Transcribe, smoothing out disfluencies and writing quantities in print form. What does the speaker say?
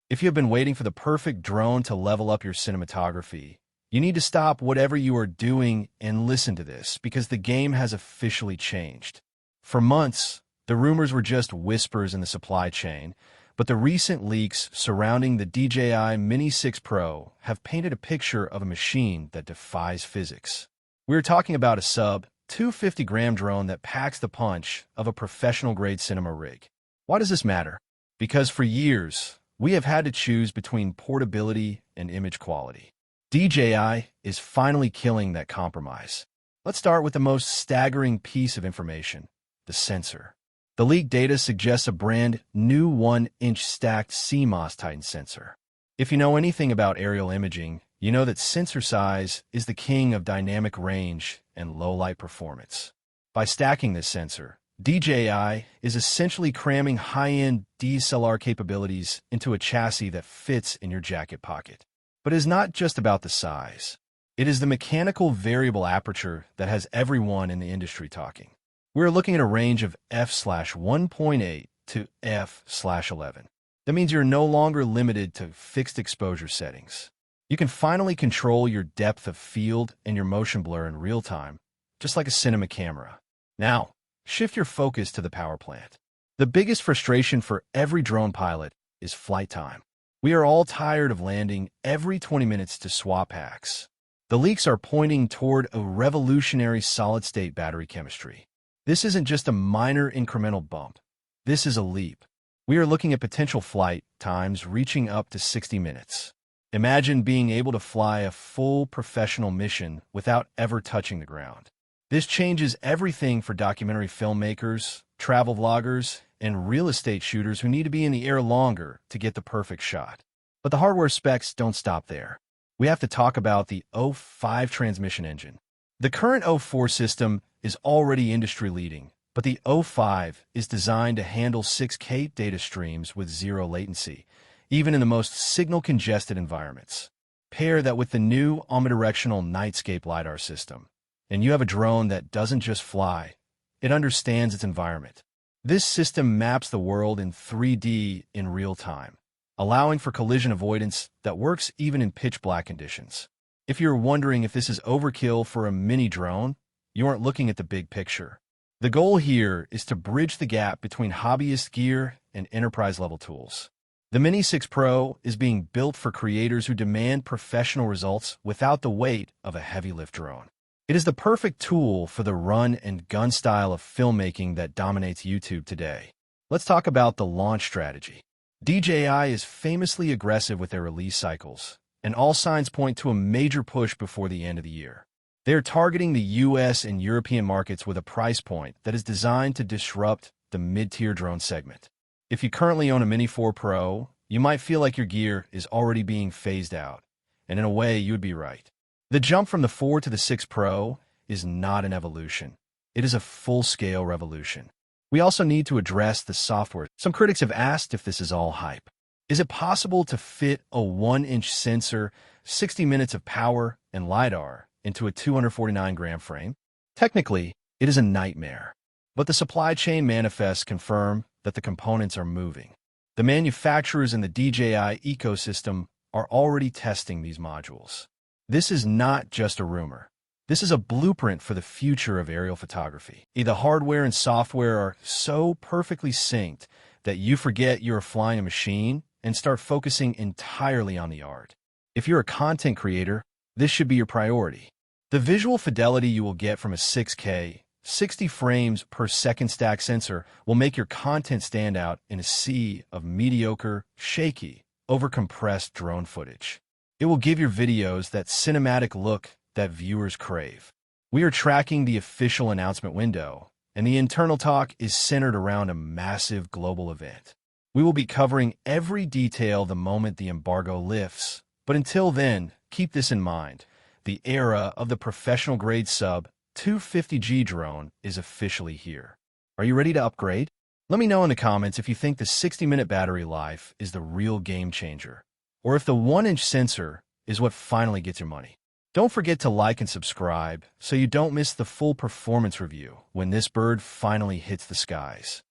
If you have been waiting for the perfect drone to level up your cinematography, you need to stop whatever you are doing and listen to this, because the game has officially changed. For months, the rumors were just whispers in the supply chain, but the recent leaks surrounding the DJI Mini 6 Pro have painted a picture of a machine that defies physics. We're talking about a sub-250-gram drone that packs the punch of a professional-grade cinema rig. Why does this matter? Because for years, we have had to choose between portability and image quality. DJI is finally killing that compromise. Let's start with the most staggering piece of information: the sensor. The leaked data suggests a brand new 1-inch stacked CMOS Titan sensor. If you know anything about aerial imaging, you know that sensor size is the king of dynamic range and low-light performance. By stacking this sensor, DJI is essentially cramming high-end DSLR capabilities into a chassis that fits in your jacket pocket. But it is not just about the size. It is the mechanical variable aperture that has everyone in the industry talking. We're looking at a range of f/1.8 to f/11. That means you're no longer limited to fixed exposure settings. You can finally control your depth of field and your motion blur in real time, just like a cinema camera. Now, shift your focus to the power plant. The biggest frustration for every drone pilot is flight time. We are all tired of landing every 20 minutes to swap packs. The leaks are pointing toward a revolutionary solid-state battery chemistry. This isn't just a minor incremental bump. This is a leap. We are looking at potential flight times reaching up to 60 minutes. Imagine being able to fly a full professional mission without ever touching the ground. This changes everything for documentary filmmakers, travel vloggers, and real estate shooters who need to be in the air longer to get the perfect shot. But the hardware specs don't stop there. We have to talk about the O5 transmission engine. The current O4 system is already industry-leading, but the O5 is designed to handle 6K data streams with zero latency, even in the most signal-congested environments. Pair that with the new omnidirectional Nightscape LiDAR system, and you have a drone that doesn't just fly, it understands its environment. This system maps the world in 3D in real time, allowing for collision avoidance that works even in pitch-black conditions. If you're wondering if this is overkill for a mini drone, you aren't looking at the big picture. The goal here is to bridge the gap between hobbyist gear and enterprise-level tools. The Mini 6 Pro is being built for creators who demand professional results without the weight of a heavy-lift drone. It is the perfect tool for the run-and-gun style of filmmaking that dominates YouTube today. Let's talk about the launch strategy. DJI is famously aggressive with their release cycles, and all signs point to a major push before the end of the year. They are targeting the US and European markets with a price point that is designed to disrupt the mid-tier drone segment. If you currently own a Mini 4 Pro, you might feel like your gear is already being phased out, and in a way, you would be right. The jump from the 4 to the 6 Pro is not an evolution. It is a full-scale revolution. We also need to address the software. Some critics have asked if this is all hype. Is it possible to fit a 1-inch sensor, 60 minutes of power, and LiDAR into a 249-gram frame? Technically, it is a nightmare. But the supply chain manifests confirm that the components are moving. The manufacturers in the DJI ecosystem are already testing these modules. This is not just a rumor. This is a blueprint for the future of aerial photography. The hardware and software are so perfectly synced that you forget you're flying a machine and start focusing entirely on the art. If you're a content creator, this should be your priority. The visual fidelity you will get from a 6K, 60 frames per second stack sensor will make your content stand out in a sea of mediocre, shaky, overcompressed drone footage. It will give your videos that cinematic look that viewers crave. We are tracking the official announcement window, and the internal talk is centered around a massive global event. We will be covering every detail the moment the embargo lifts, but until then, keep this in mind. The era of the professional-grade sub-250G drone is officially here. Are you ready to upgrade? Let me know in the comments if you think the 60-minute battery life is the real game changer, or if the 1-inch sensor is what finally gets your money. Don't forget to like and subscribe so you don't miss the full performance review when this bird finally hits the skies.